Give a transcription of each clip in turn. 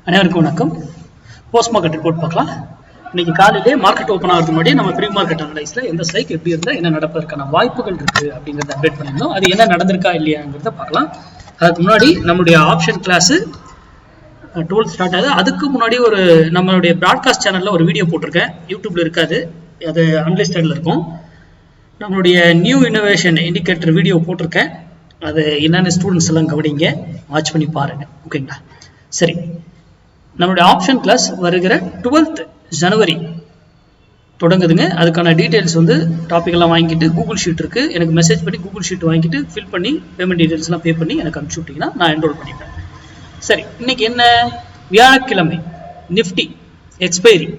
அனைவருக்கும் வணக்கம். Post market report பார்க்கலாம். இன்னைக்கு காலையிலே மார்க்கெட் ஓப்பன் ஆகிறதுக்கு முன்னாடி நம்ம ப்ரீ மார்க்கெட் அனலைஸ்ல எந்த ஸ்ட்ரைக் எப்படி இருந்தால் என்ன நடப்பதற்கான வாய்ப்புகள் இருக்கு அப்படிங்கிறத அப்டேட் பண்ணியிருந்தோம். அது என்ன நடந்திருக்கா இல்லையாங்கிறத பார்க்கலாம். அதுக்கு முன்னாடி நம்மளுடைய ஆப்ஷன் கிளாஸ் 12 ஸ்டார்ட் ஆகுது. அதுக்கு முன்னாடி நம்மளுடைய ப்ராட்காஸ்ட் சேனல்ல ஒரு வீடியோ போட்டிருக்கேன். யூடியூப்ல இருக்காது, அது அன்லிஸ்டட்ல இருக்கும். நம்மளுடைய நியூ இன்னோவேஷன் இண்டிகேட்டர் வீடியோ போட்டிருக்கேன். அது என்னென்ன ஸ்டூடெண்ட்ஸ் எல்லாம் கவனிங்க, வாட்ச் பண்ணி பாருங்க. ஓகேங்களா? சரி, நம்மளுடைய ஆப்ஷன் கிளாஸ் வருகிற 12th ஜனவரி தொடங்குதுங்க. அதுக்கான டீட்டெயில்ஸ் டாபிக் எல்லாம் வாங்கிட்டு கூகுள் ஷீட் இருக்கு, எனக்கு மெசேஜ் பண்ணி கூகுள் ஷீட் வாங்கிட்டு ஃபில் பண்ணி பேமெண்ட் டீட்டெயில்ஸ் எல்லாம் பே பண்ணி எனக்கு அனுப்பிச்சு விட்டீங்கன்னா நான் என்ரோல் பண்ணிப்பேன். சரி, இன்னைக்கு என்ன? வியாழக்கிழமை நிஃப்டி எக்ஸ்பைரி.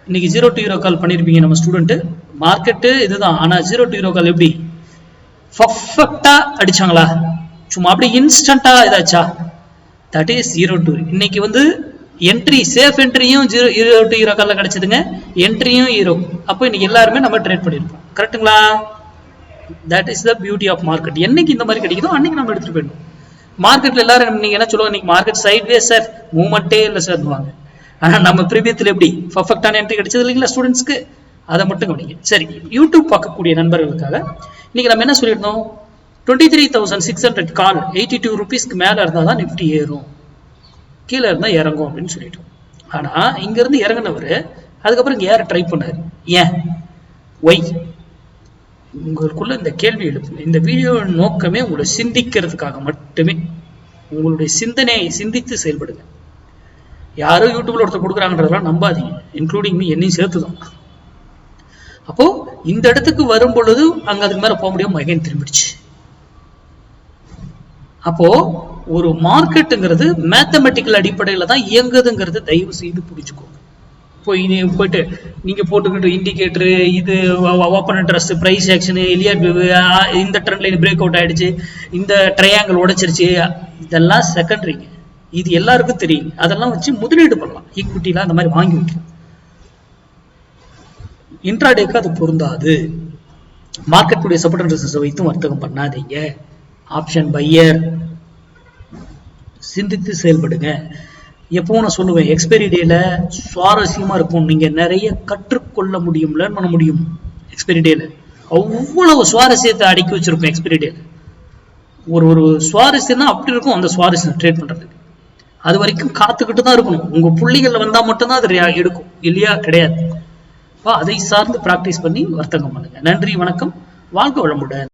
இன்னைக்கு 0 to 0 கால் பண்ணிருப்பீங்க நம்ம ஸ்டூடெண்ட். மார்க்கெட்டு இதுதான், ஆனா 0 to 0 கால் எப்படி பர்ஃபெக்டா அடிச்சாங்களா? சும்மா அப்படி இன்ஸ்டன்டா இதாச்சா? That is 0 to 0. இன்னைக்கு என்ட்ரி சேஃப் என்ட்ரியும் 0 to 0 கால்ல கிடைச்சதுங்க, என்ட்ரியும் 0. அப்போ இன்னைக்கு எல்லாருமே நம்ம ட்ரேட் பண்ணிருப்போம். கரெக்டுங்களா? That is the beauty of market. என்னைக்கு இந்த மாதிரி கிடைக்குதோ அன்னைக்கு நம்ம எடுத்துட்டு போயிடணும். மார்க்கெட்ல எல்லாரும் நீங்க என்ன சொல்லுவாங்க, இன்னைக்கு மார்க்கெட் சைட்வேஸ் சார், மூவ்மெண்ட்டே இல்லை சார். ஆனா நம்ம பிரீமியத்துல எப்படி பர்ஃபெக்டான என்ட்ரி கிடைச்சது இல்லைங்களா ஸ்டூடெண்ட்ஸ்க்கு? அதை மட்டும் கவனிங்க. சரி, யூடியூப் பார்க்கக்கூடிய நண்பர்களுக்காக இன்னைக்கு நம்ம என்ன சொல்லியிருந்தோம்? 23,600 கால் 82 rupeesக்கு மேல இருந்தால் தான் நிஃப்டி ஏறும், கீழே இருந்தால் இறங்கும் அப்படின்னு சொல்லிட்டோம். ஆனா இங்க இருந்து இறங்கினவர் அதுக்கப்புறம் இங்க ஏற ட்ரை பண்ணாரு. ஏன்? ஒய்? உங்களுக்குள்ள இந்த கேள்வி எழுப்பு. இந்த வீடியோ நோக்கமே உங்களை சிந்திக்கிறதுக்காக மட்டுமே. உங்களுடைய சிந்தனையை சிந்தித்து செயல்படுங்க. யாரோ யூடியூப்ல ஒருத்தர் கொடுக்குறாங்கன்றதெல்லாம் நம்பாதீங்க, இன்க்ளூடிங் மீ, என்னையும் சேர்த்துதான். அப்போ இந்த இடத்துக்கு வரும் பொழுது அங்க அதுக்கு மேல போக முடியாம மகன் திரும்பிடுச்சு. அப்போ ஒரு மார்க்கெட்டுங்கிறது மேத்தமெட்டிக்கல் அடிப்படையில தான் இயங்குதுங்கிறது தயவு செய்து புரிஞ்சுக்கோங்க. போயிட்டு நீங்க போட்டுக்கிட்டு இண்டிகேட்டர், இது open interest, price action, Elliott wave, இந்த ட்ரெண்ட் லைன் பிரேக் அவுட் ஆயிடுச்சு, இந்த ட்ரையாங்கிள் உடைச்சிருச்சு, இதெல்லாம் செகண்டரிங்க. இது எல்லாருக்கும் தெரியும். அதெல்லாம் வச்சு முதலீடு பண்ணலாம், ஈக்விட்டிலாம் அந்த மாதிரி வாங்கி வைக்கலாம். இன்ட்ராடேக்கு அது பொருந்தாது. மார்க்கெட்டுடைய சப்போர்ட் அண்ட் ரெசிஸ்டன்ஸ் வைத்தும் வர்த்தகம் பண்ணாதீங்க. ஆப்ஷன் பையர், சிந்தித்து செயல்படுங்க. எப்பவும் நான் சொல்லுவேன், எக்ஸ்பைரி டேல சுவாரஸ்யமா இருக்கும். நீங்க நிறைய கற்றுக்கொள்ள முடியும், லேர்ன் பண்ண முடியும். எக்ஸ்பைரி டேல அவ்வளவு சுவாரஸ்யத்தை அடக்கி வச்சிருக்கும். எக்ஸ்பைரி டேல ஒரு சுவாரஸ்யம் தான் அப்படி இருக்கும். அந்த சுவாரஸ்யம் ட்ரேட் பண்றதுக்கு அது வரைக்கும் காத்துக்கிட்டு தான் இருக்கணும். உங்க புள்ளிகள் வந்தா மட்டும்தான் அது எடுக்கும், இல்லையா? கிடையாது. அதை சார்ந்து பிராக்டிஸ் பண்ணி வர்த்தகம் பண்ணுங்க. நன்றி, வணக்கம், வாழ்க வளமுடன்.